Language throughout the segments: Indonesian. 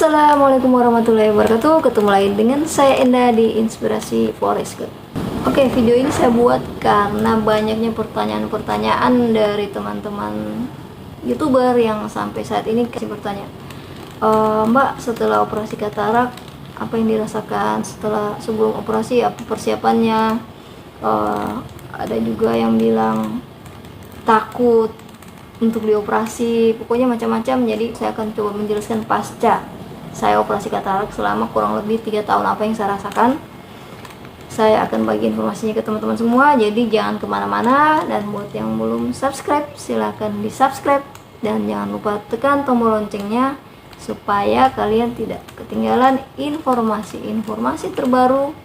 Assalamualaikum warahmatullahi wabarakatuh. Ketemu lagi dengan saya Enda di Inspirasi Forest Good. Oke, video ini saya buat karena banyaknya pertanyaan-pertanyaan dari teman-teman YouTuber yang sampai saat ini kasih bertanya, Mbak, setelah operasi katarak apa yang dirasakan, sebelum operasi apa persiapannya. Ada juga yang bilang takut untuk dioperasi, pokoknya macam-macam. Jadi saya akan coba menjelaskan pasca saya operasi katarak selama kurang lebih 3 tahun apa yang saya rasakan. Saya akan bagi informasinya ke teman-teman semua, jadi jangan kemana-mana. Dan buat yang belum subscribe, silahkan di subscribe, dan jangan lupa tekan tombol loncengnya supaya kalian tidak ketinggalan informasi-informasi terbaru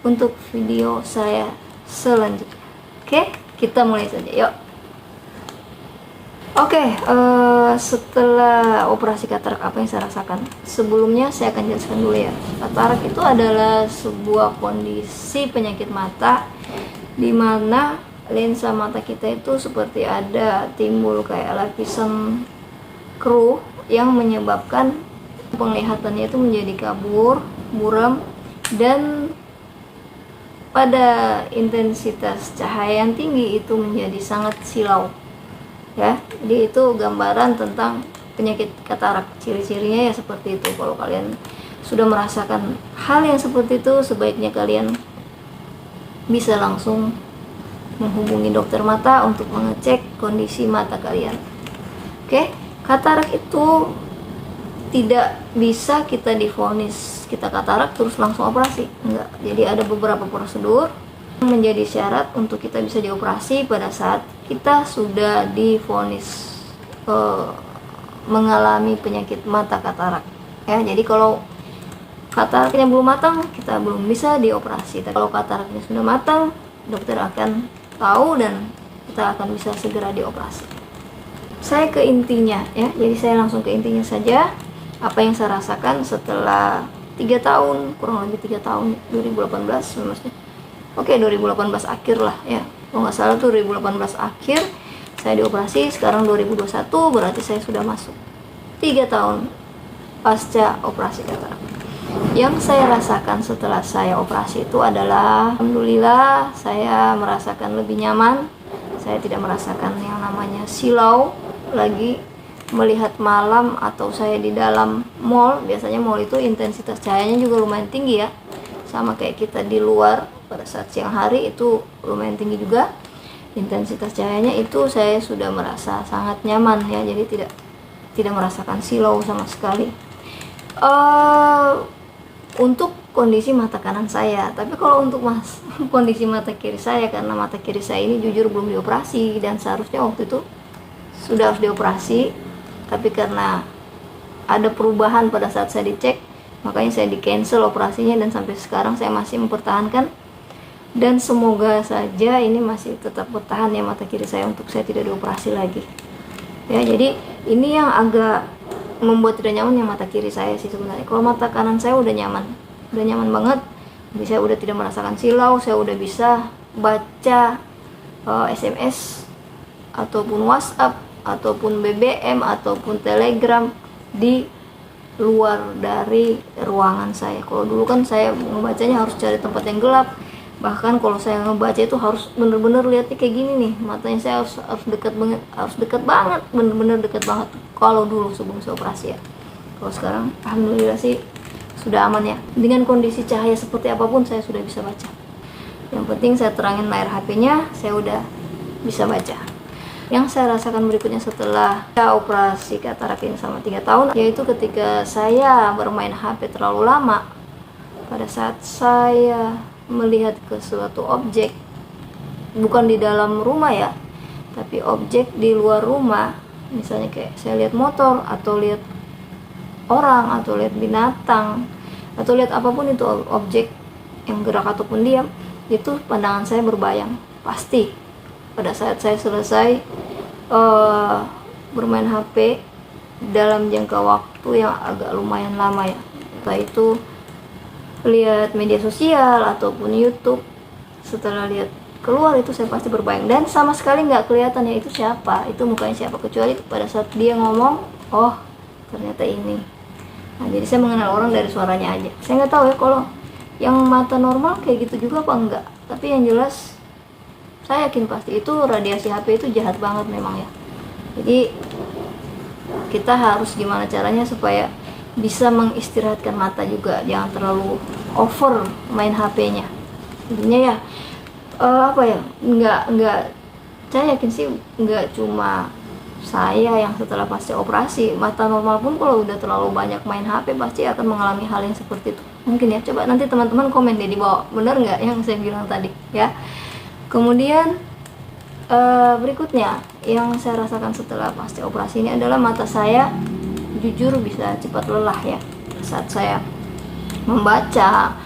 untuk video saya selanjutnya. Oke, kita mulai saja, yuk. Oke, setelah operasi katarak apa yang saya rasakan? Sebelumnya saya akan jelaskan dulu ya. Katarak itu adalah sebuah kondisi penyakit mata di mana lensa mata kita itu seperti ada timbul kayak lapisan keruh yang menyebabkan penglihatannya itu menjadi kabur, buram, dan pada intensitas cahaya yang tinggi itu menjadi sangat silau. Ya, jadi itu gambaran tentang penyakit katarak. Ciri-cirinya ya seperti itu. Kalau kalian sudah merasakan hal yang seperti itu, sebaiknya kalian bisa langsung menghubungi dokter mata untuk mengecek kondisi mata kalian. Oke, katarak itu tidak bisa kita divonis kita katarak terus langsung operasi, enggak. Jadi ada beberapa prosedur menjadi syarat untuk kita bisa dioperasi pada saat kita sudah divonis mengalami penyakit mata katarak. Ya, jadi kalau kataraknya belum matang, kita belum bisa dioperasi. Tapi kalau kataraknya sudah matang, dokter akan tahu dan kita akan bisa segera dioperasi. Saya ke intinya ya, jadi saya langsung ke intinya saja. Apa yang saya rasakan setelah 3 tahun, kurang lebih 3 tahun, 2018 maksudnya. Oke, 2018 akhir lah ya. Kalau nggak salah tuh 2018 akhir saya dioperasi. Sekarang 2021, berarti saya sudah masuk 3 tahun pasca operasi katarak. Yang saya rasakan setelah saya operasi itu adalah, alhamdulillah, saya merasakan lebih nyaman. Saya tidak merasakan yang namanya silau lagi melihat malam atau saya di dalam mall. Biasanya mall itu intensitas cahayanya juga lumayan tinggi ya, sama kayak kita di luar pada saat siang hari itu lumayan tinggi juga intensitas cahayanya. Itu saya sudah merasa sangat nyaman ya, jadi tidak merasakan silau sama sekali. Untuk kondisi mata kanan saya, tapi kalau untuk kondisi mata kiri saya, karena mata kiri saya ini jujur belum dioperasi dan seharusnya waktu itu sudah harus dioperasi, tapi karena ada perubahan pada saat saya dicek, makanya saya di cancel operasinya dan sampai sekarang saya masih mempertahankan. Dan semoga saja ini masih tetap bertahan ya mata kiri saya untuk saya tidak dioperasi lagi. Ya, jadi ini yang agak membuat tidak nyaman yang mata kiri saya sih sebenarnya. Kalau mata kanan saya udah nyaman banget. Jadi saya udah tidak merasakan silau, saya udah bisa baca SMS ataupun WhatsApp ataupun BBM ataupun Telegram di luar dari ruangan saya. Kalau dulu kan saya membacanya harus cari tempat yang gelap. Bahkan kalau saya ngebaca itu harus bener-bener lihatnya kayak gini nih, matanya saya harus dekat banget, bener-bener dekat banget. Kalau dulu sebelum saya operasi ya. Kalau sekarang alhamdulillah sih sudah aman ya. Dengan kondisi cahaya seperti apapun saya sudah bisa baca. Yang penting saya terangin layar HP-nya, saya udah bisa baca. Yang saya rasakan berikutnya setelah operasi katarak ini selama 3 tahun, yaitu ketika saya bermain HP terlalu lama. Pada saat saya melihat ke suatu objek, bukan di dalam rumah ya, tapi objek di luar rumah, misalnya kayak saya lihat motor atau lihat orang atau lihat binatang atau lihat apapun itu objek yang gerak ataupun diam, itu pandangan saya berbayang pasti pada saat saya selesai bermain HP dalam jangka waktu yang agak lumayan lama ya, entah itu lihat media sosial ataupun YouTube. Setelah lihat keluar itu saya pasti berbayang dan sama sekali nggak kelihatan ya itu siapa, itu mukanya siapa, kecuali pada saat dia ngomong, oh ternyata ini. Nah, jadi saya mengenal orang dari suaranya aja. Saya nggak tahu ya kalau yang mata normal kayak gitu juga apa enggak, tapi yang jelas saya yakin pasti itu radiasi HP itu jahat banget memang ya. Jadi kita harus gimana caranya supaya bisa mengistirahatkan mata juga, jangan terlalu over main HP-nya. Intinya ya apa ya, nggak saya yakin sih nggak cuma saya yang setelah pasca operasi, mata normal pun kalau udah terlalu banyak main HP pasti akan mengalami hal yang seperti itu. Mungkin ya, coba nanti teman-teman komen deh di bawah, bener nggak yang saya bilang tadi ya. Kemudian berikutnya yang saya rasakan setelah pasca operasi ini adalah mata saya jujur bisa cepat lelah ya saat saya membaca,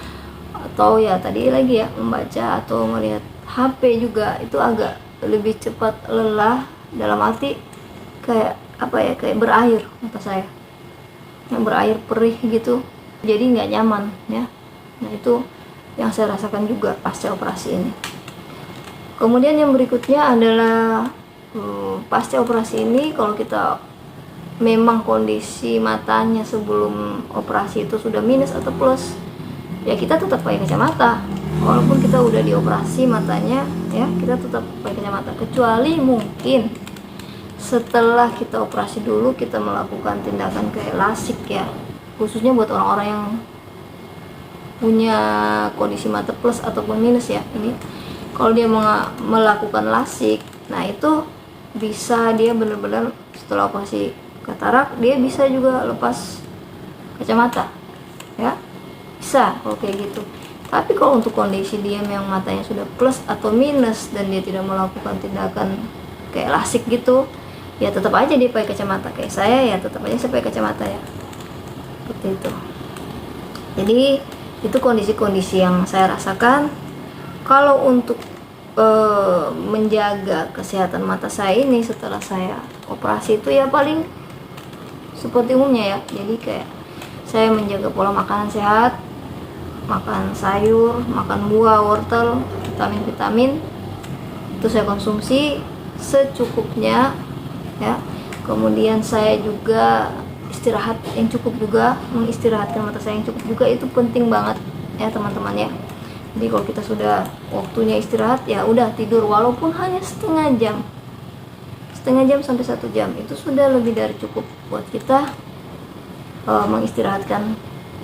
atau ya tadi lagi ya membaca atau melihat HP juga itu agak lebih cepat lelah, dalam arti kayak apa ya, kayak berair mata saya, yang berair perih gitu, jadi nggak nyaman ya. Nah itu yang saya rasakan juga pasca operasi ini. Kemudian yang berikutnya adalah pasca operasi ini, kalau kita memang kondisi matanya sebelum operasi itu sudah minus atau plus, ya kita tetap pakai kacamata walaupun kita udah dioperasi matanya ya, kita tetap pakai kacamata, kecuali mungkin setelah kita operasi dulu kita melakukan tindakan kayak lasik ya, khususnya buat orang-orang yang punya kondisi mata plus ataupun minus ya. Ini kalau dia melakukan lasik, nah itu bisa dia benar-benar setelah operasi katarak dia bisa juga lepas kacamata ya, bisa kalau kayak gitu. Tapi kalau untuk kondisi dia yang matanya sudah plus atau minus dan dia tidak melakukan tindakan kayak lasik gitu, ya tetap aja dia pakai kacamata. Kayak saya ya tetap aja saya pakai kacamata ya, seperti itu. Jadi itu kondisi-kondisi yang saya rasakan. Kalau untuk menjaga kesehatan mata saya ini setelah saya operasi itu ya paling seperti umumnya ya, jadi kayak saya menjaga pola makanan sehat, makan sayur, makan buah, wortel, vitamin-vitamin itu saya konsumsi secukupnya ya. Kemudian saya juga istirahat yang cukup juga, mengistirahatkan mata saya yang cukup juga itu penting banget ya teman-teman ya. Jadi kalau kita sudah waktunya istirahat ya udah tidur walaupun hanya setengah jam sampai 1 jam itu sudah lebih dari cukup buat kita mengistirahatkan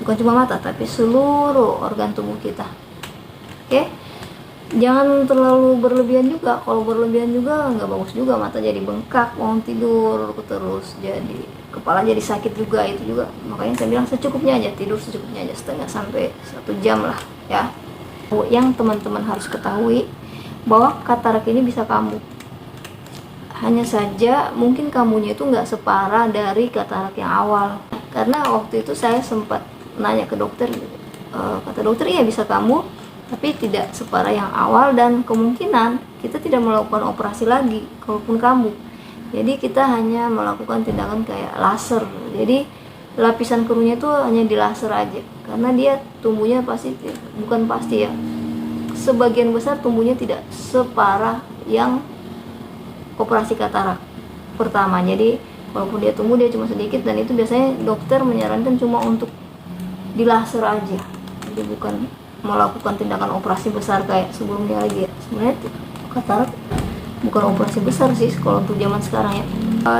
bukan cuma mata tapi seluruh organ tubuh kita. Oke, jangan terlalu berlebihan juga. Kalau berlebihan juga nggak bagus juga, mata jadi bengkak, mau tidur terus, jadi kepala jadi sakit juga, itu juga. Makanya saya bilang secukupnya aja, tidur secukupnya aja, setengah sampai 1 jam lah ya. Yang teman-teman harus ketahui bahwa katarak ini bisa kambuh, hanya saja mungkin kambuhnya itu nggak separah dari katarak yang awal. Karena waktu itu saya sempat nanya ke dokter, kata dokter iya bisa kambuh tapi tidak separah yang awal, dan kemungkinan kita tidak melakukan operasi lagi kalaupun kambuh. Jadi kita hanya melakukan tindakan kayak laser, jadi lapisan keruhnya itu hanya di laser aja, karena dia tumbuhnya bukan pasti ya, sebagian besar tumbuhnya tidak separah yang operasi katarak pertama. Jadi walaupun dia tumbuh dia cuma sedikit, dan itu biasanya dokter menyarankan cuma untuk di laser aja, jadi bukan melakukan tindakan operasi besar kayak sebelumnya lagi ya. Sebenarnya katarak bukan operasi besar sih kalau untuk zaman sekarang ya.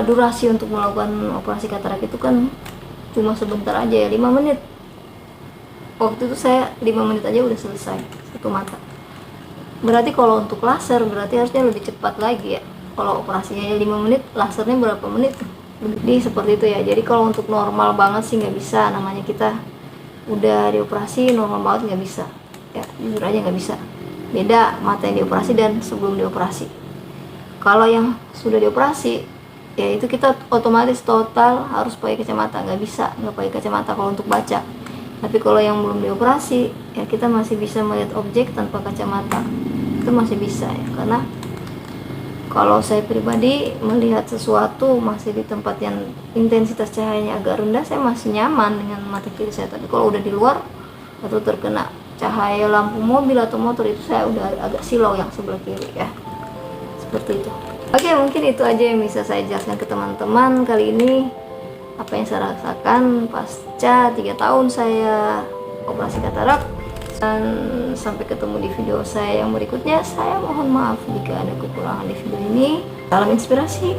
Durasi untuk melakukan operasi katarak itu kan cuma sebentar aja ya, 5 menit. Waktu itu saya 5 menit aja udah selesai satu mata. Berarti kalau untuk laser berarti harusnya lebih cepat lagi ya. Kalau operasinya 5 menit, lasernya berapa menit? Jadi seperti itu ya. Jadi kalau untuk normal banget sih nggak bisa, namanya kita udah dioperasi normal banget nggak bisa ya, jujur aja nggak bisa. Beda mata yang dioperasi dan sebelum dioperasi. Kalau yang sudah dioperasi ya itu kita otomatis total harus pakai kacamata, nggak bisa nggak pakai kacamata kalau untuk baca. Tapi kalau yang belum dioperasi ya kita masih bisa melihat objek tanpa kacamata, itu masih bisa ya. Karena kalau saya pribadi melihat sesuatu masih di tempat yang intensitas cahayanya agak rendah, saya masih nyaman dengan mata kiri saya. Tapi kalau udah di luar atau terkena cahaya lampu mobil atau motor, itu saya udah agak silau yang sebelah kiri ya, seperti itu. Oke, mungkin itu aja yang bisa saya jelaskan ke teman-teman kali ini. apa yang saya rasakan pasca 3 tahun saya operasi katarak. Dan sampai ketemu di video saya yang berikutnya. Saya mohon maaf jika ada kekurangan di video ini. Salam inspirasi.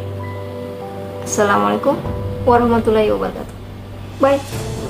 Assalamualaikum warahmatullahi wabarakatuh. Bye.